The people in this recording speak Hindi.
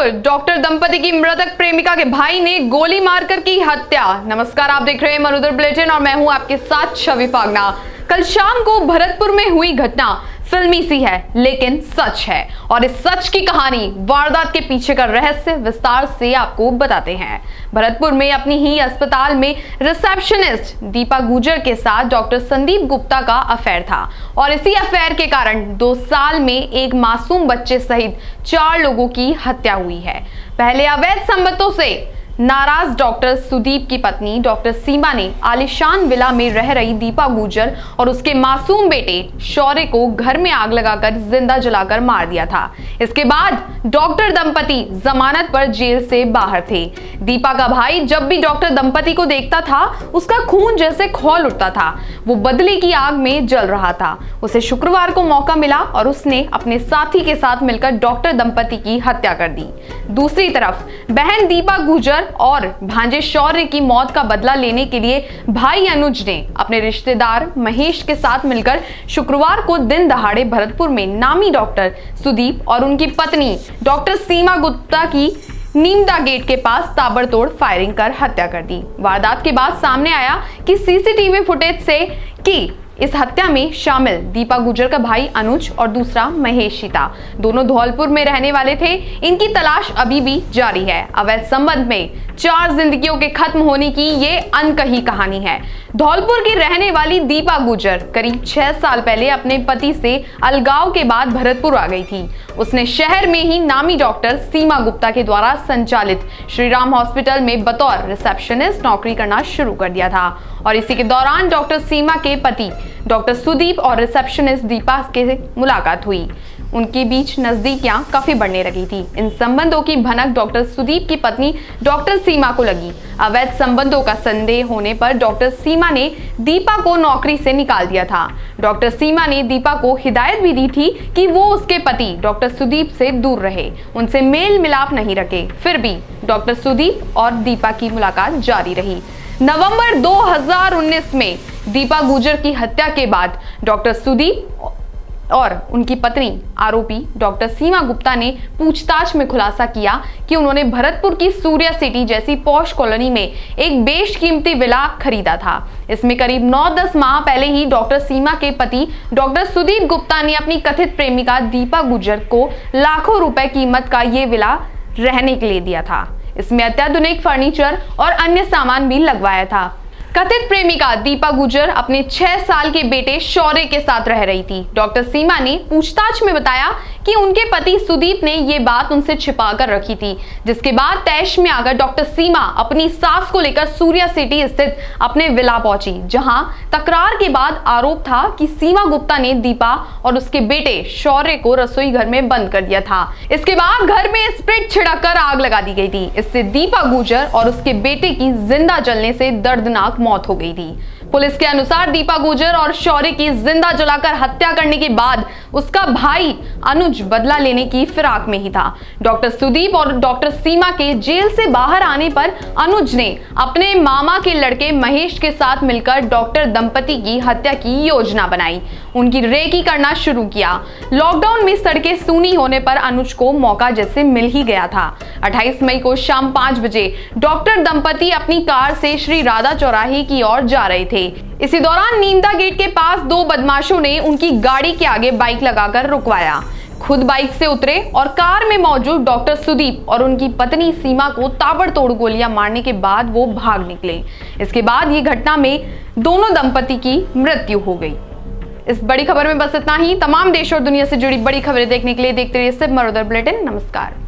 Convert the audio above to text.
भरतपुर डॉक्टर दंपति की मृतक प्रेमिका के भाई ने गोली मारकर की हत्या। नमस्कार, आप देख रहे हैं मरुधर बुलेटिन और मैं हूं आपके साथ छवि फागना। कल शाम को भरतपुर में हुई घटना फिल्मी सी है लेकिन सच है और इस सच की कहानी, वारदात के पीछे का रहस्य विस्तार से आपको बताते हैं। भरतपुर में अपनी ही अस्पताल में रिसेप्शनिस्ट दीपा गुजर के साथ डॉक्टर संदीप गुप्ता का अफेयर था और इसी अफेयर के कारण 2 साल में एक मासूम बच्चे सहित 4 लोगों की हत्या हुई है। पहले अवैध संबंधों से नाराज डॉक्टर सुदीप की पत्नी डॉक्टर सीमा ने आलीशान विला में रह रही दीपा गुजर और उसके मासूम बेटे शौर्य को घर में आग लगाकर जिंदा जलाकर मार दिया था। इसके बाद डॉक्टर दंपति जमानत पर जेल से बाहर थे। दीपा का भाई जब भी डॉक्टर दंपति को देखता था उसका खून जैसे खौल उठता था। वो बदले की आग में जल रहा था। उसे शुक्रवार को मौका मिला और उसने अपने साथी के साथ मिलकर डॉक्टर दंपति की हत्या कर दी। दूसरी तरफ बहन दीपा गुजर और भांजे शौर्य की मौत का बदला लेने के लिए भाई अनुज ने अपने रिश्तेदार महेश के साथ मिलकर शुक्रवार को दिन दहाड़े भरतपुर में नामी डॉक्टर सुदीप और उनकी पत्नी डॉक्टर सीमा गुप्ता की नीमदा गेट के पास ताबड़तोड़ फायरिंग कर हत्या कर दी। वारदात के बाद सामने आया कि सीसीटीवी फुटेज से कि इस हत्या में शामिल दीपा गुजर का भाई अनुज और दूसरा महेश था। दोनों धौलपुर में रहने वाले थे। इनकी तलाश अभी भी जारी है। अवैध संबंध में 4 जिंदगियों के खत्म होने की ये अनकही कहानी है। धौलपुर की रहने वाली दीपा गुजर करीब 6 साल पहले अपने पति से अलगाव के बाद भरतपुर आ गई थी। उसने शहर में ही नामी डॉक्टर सीमा गुप्ता के द्वारा संचालित श्री राम हॉस्पिटल में बतौर रिसेप्शनिस्ट नौकरी करना शुरू कर दिया था और इसी के दौरान डॉक्टर सीमा के पति डॉक्टर सुदीप और रिसेप्शनिस्ट दीपा के मुलाकात हुई। उनके बीच नजदीकियां काफी बढ़ने लगी थी। इन संबंधों की भनक डॉक्टर सुदीप की पत्नी डॉक्टर सीमा को लगी। अवैध संबंधों का संदेह होने पर डॉक्टर सीमा ने दीपा को नौकरी से निकाल दिया था। डॉक्टर सीमा ने दीपा को हिदायत भी दी थी कि वो उसके पति डॉक्टर सुदीप से दूर रहे, उनसे मेल मिलाप नहीं रखे। फिर भी डॉक्टर सुदीप और दीपा की मुलाकात जारी रही। नवंबर 2019 में दीपा गुजर की हत्या के बाद डॉक्टर सुदीप और उनकी पत्नी आरोपी डॉक्टर सीमा गुप्ता ने पूछताछ में खुलासा किया कि उन्होंने भरतपुर की सूर्या सिटी जैसी पॉश कॉलोनी में एक बेशकीमती विला खरीदा था। इसमें करीब 9-10 माह पहले ही डॉक्टर सीमा के पति डॉक्टर सुदीप गुप्ता ने अपनी कथित प्रेमिका दीपा गुजर को लाखों रुपए कीमत का ये विला रहने के लिए दिया था। इसमें अत्याधुनिक फर्नीचर और अन्य सामान भी लगवाया था। कथित प्रेमिका दीपा गुजर अपने 6 साल के बेटे शौर्य के साथ रह रही थी। डॉक्टर सीमा ने पूछताछ में बताया कि उनके पति सुदीप ने ये बात उनसे छिपाकर रखी थी, जिसके बाद तैश में आकर डॉक्टर सीमा अपनी सास को लेकर सूर्या सिटी स्थित अपने विला पहुंची, जहां तकरार के बाद आरोप था कि सीमा गुप्ता ने दीपा और उसके बेटे शौर्य को रसोई घर में बंद कर दिया था। इसके बाद घर में स्प्रिट छिड़ककर आग लगा दी गई थी। इससे दीपा गुजर और उसके बेटे की जिंदा जलने से दर्दनाक मौत हो गई थी। पुलिस के अनुसार दीपा गुजर और शौर्य की जिंदा जलाकर हत्या करने के बाद उसका भाई अनुज बदला लेने की फिराक में ही था। डॉक्टर सुदीप और डॉक्टर सीमा के जेल से बाहर आने पर अनुज ने अपने मामा के लड़के महेश के साथ मिलकर डॉक्टर दंपति की हत्या की योजना बनाई। उनकी रेकी करना शुरू किया। लॉकडाउन में सड़कें सूनी होने पर अनुज को मौका जैसे मिल ही गया था। 28 मई को शाम 5 बजे डॉक्टर दंपति अपनी कार से श्री राधा चौराहे की ओर जा रहे थे। इसी दौरान नीमदा गेट के पास 2 बदमाशों ने उनकी गाड़ी के आगे बाइक लगाकर रुकवाया। खुद बाइक से उतरे और कार में मौजूद डॉक्टर सुदीप और उनकी पत्नी सीमा को ताबड़तोड़ गोलियां मारने के बाद वो भाग निकले। इसके बाद ये घटना में दोनों दंपति की मृत्यु हो गई। इस बड़ी खबर में बस इतना ही। तमाम देश और दुनिया से जुड़ी बड़ी खबरें देखने के लिए देखते रहिए सिर्फ मरुधर बुलेटिन। नमस्कार।